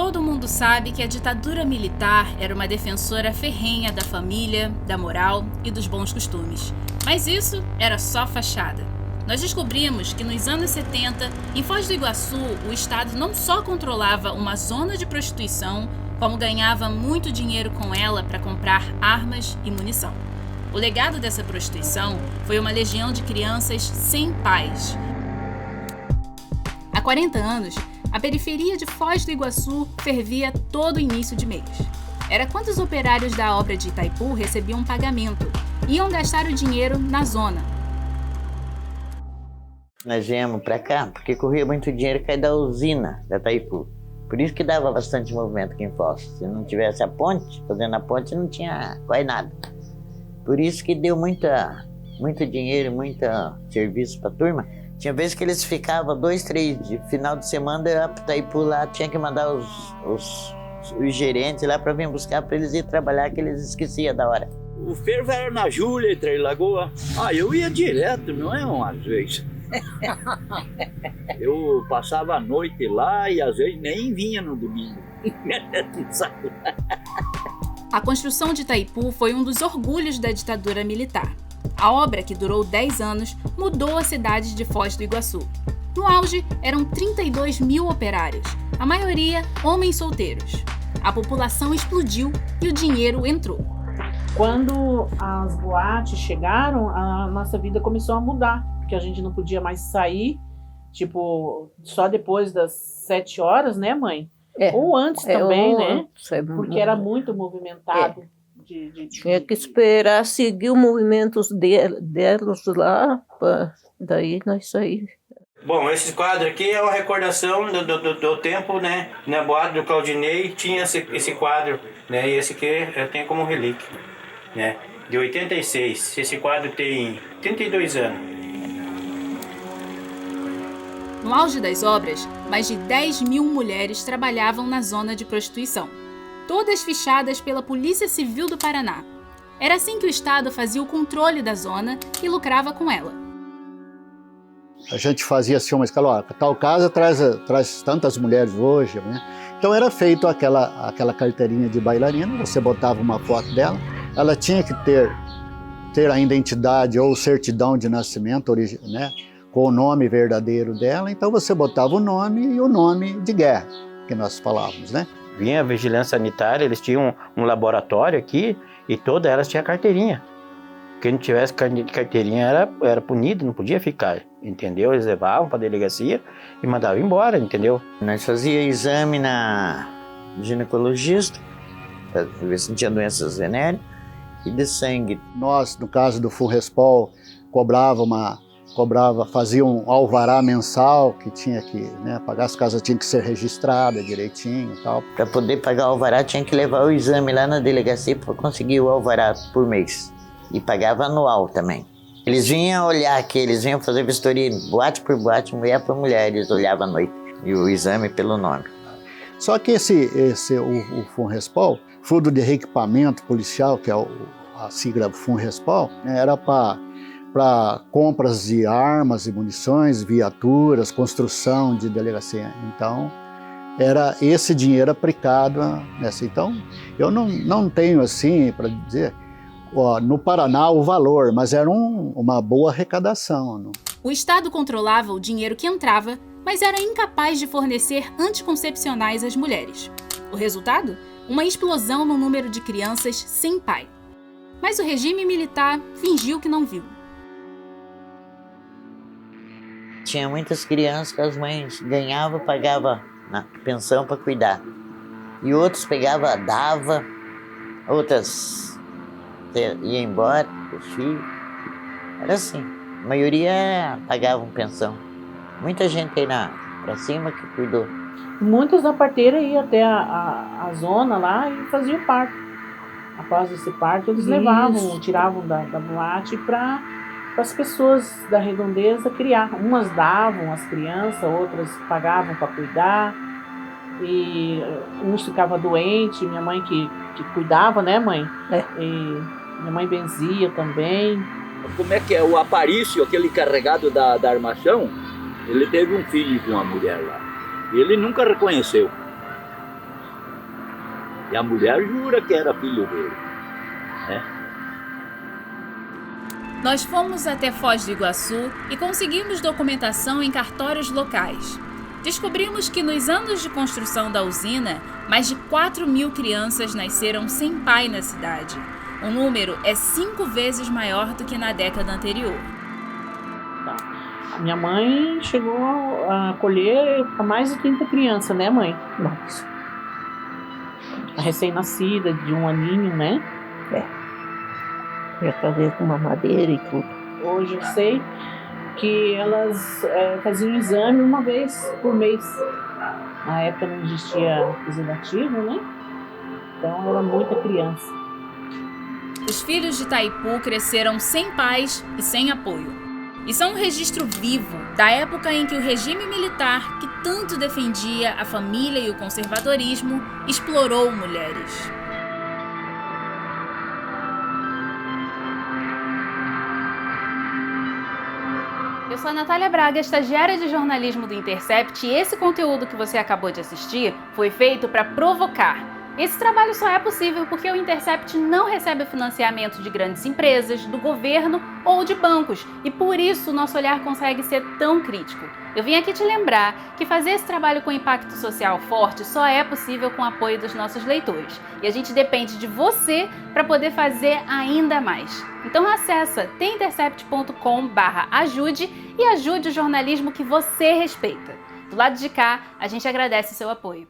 Todo mundo sabe que a ditadura militar era uma defensora ferrenha da família, da moral e dos bons costumes. Mas isso era só fachada. Nós descobrimos que nos anos 70, em Foz do Iguaçu, o Estado não só controlava uma zona de prostituição, como ganhava muito dinheiro com ela para comprar armas e munição. O legado dessa prostituição foi uma legião de crianças sem pais. Há 40 anos, a periferia de Foz do Iguaçu fervia todo início de mês. Era quando os operários da obra de Itaipu recebiam um pagamento e iam gastar o dinheiro na zona. Nós viemos para cá porque corria muito dinheiro cair da usina da Itaipu. Por isso que dava bastante movimento aqui em Foz. Se não tivesse a ponte, fazendo a ponte não tinha quase nada. Por isso que deu muito dinheiro, muito serviço para a turma. Tinha vezes que eles ficavam 2, 3 de final de semana, eu ia para Itaipu lá, tinha que mandar os gerentes lá para vir buscar, para eles ir trabalhar, que eles esqueciam da hora. O fervo era na Júlia, Três Lagoas. Eu ia direto, não é umas vezes. Eu passava a noite lá e às vezes nem vinha no domingo. A construção de Itaipu foi um dos orgulhos da ditadura militar. A obra, que durou 10 anos, mudou a cidade de Foz do Iguaçu. No auge, eram 32 mil operários, a maioria homens solteiros. A população explodiu e o dinheiro entrou. Quando as boates chegaram, a nossa vida começou a mudar, porque a gente não podia mais sair, só depois das 7 horas, né, mãe? Ou antes também, né? Porque era muito movimentado. Tinha que esperar seguir o movimento delas lá, daí nós saímos. Bom, esse quadro aqui é uma recordação do tempo, né? Na boate do Claudinei tinha esse quadro, né? E esse aqui eu tenho como relíquia, né? De 86. Esse quadro tem 32 anos. No auge das obras, mais de 10 mil mulheres trabalhavam na zona de prostituição, todas fichadas pela Polícia Civil do Paraná. Era assim que o Estado fazia o controle da zona e lucrava com ela. A gente fazia assim uma escala, tal casa traz tantas mulheres hoje, né? Então era feito aquela carteirinha de bailarina, você botava uma foto dela, ela tinha que ter a identidade ou certidão de nascimento, né? Com o nome verdadeiro dela, então você botava o nome e o nome de guerra, que nós falávamos, né? Vinha a vigilância sanitária, eles tinham um laboratório aqui e todas elas tinham carteirinha. Quem não tivesse carteirinha era punido, não podia ficar, entendeu? Eles levavam para a delegacia e mandavam embora, entendeu? Nós fazíamos exame na ginecologista, para ver se não tinha doenças venéreas, e de sangue. Nós, no caso do Funrespol, fazia um alvará mensal que tinha que, né, pagar, as casas tinham que ser registradas direitinho e tal. Para poder pagar o alvará tinha que levar o exame lá na delegacia para conseguir o alvará por mês. E pagava anual também. Eles vinham olhar aqui, eles vinham fazer vistoria boate por boate, mulher por mulher, eles olhavam à noite. E o exame pelo nome. Só que o Funrespol, Fundo de Reequipamento Policial, que é a sigla Funrespol, né, era para compras de armas e munições, viaturas, construção de delegacia. Então, era esse dinheiro aplicado nessa. Então, eu não tenho assim para dizer no Paraná o valor, mas era uma boa arrecadação. O Estado controlava o dinheiro que entrava, mas era incapaz de fornecer anticoncepcionais às mulheres. O resultado? Uma explosão no número de crianças sem pai. Mas o regime militar fingiu que não viu. Tinha muitas crianças que as mães ganhavam, pagavam na pensão para cuidar. E outros pegavam, dava, outras ia embora, os filhos. Era assim. A maioria pagavam pensão. Muita gente aí pra cima que cuidou. Muitas da parteira iam até a zona lá e faziam o parto. Após esse parto, eles tiravam da boate para as pessoas da redondeza criar. Umas davam as crianças, outras pagavam para cuidar. E uns ficavam doentes, minha mãe que cuidava, né, mãe? E minha mãe benzia também. Como é que é? O Aparício, aquele encarregado da armação, ele teve um filho com uma mulher lá. E ele nunca reconheceu. E a mulher jura que era filho dele. Né? Nós fomos até Foz do Iguaçu e conseguimos documentação em cartórios locais. Descobrimos que nos anos de construção da usina, mais de 4.000 crianças nasceram sem pai na cidade. O número é 5 vezes maior do que na década anterior. A minha mãe chegou a acolher mais de 30 crianças, né, mãe? Nossa. A recém-nascida, de 1 aninho, né? Já trazer com mamadeira e tudo. Hoje eu sei que elas faziam exame uma vez por mês. Na época não existia preservativo, né? Então era muita criança. Os filhos de Itaipu cresceram sem pais e sem apoio. Isso é um registro vivo da época em que o regime militar, que tanto defendia a família e o conservadorismo, explorou mulheres. Eu sou a Natália Braga, estagiária de jornalismo do Intercept, e esse conteúdo que você acabou de assistir foi feito para provocar. Esse trabalho só é possível porque o Intercept não recebe financiamento de grandes empresas, do governo ou de bancos, e por isso o nosso olhar consegue ser tão crítico. Eu vim aqui te lembrar que fazer esse trabalho com impacto social forte só é possível com o apoio dos nossos leitores. E a gente depende de você para poder fazer ainda mais. Então acessa theintercept.com/ajude e ajude o jornalismo que você respeita. Do lado de cá, a gente agradece o seu apoio.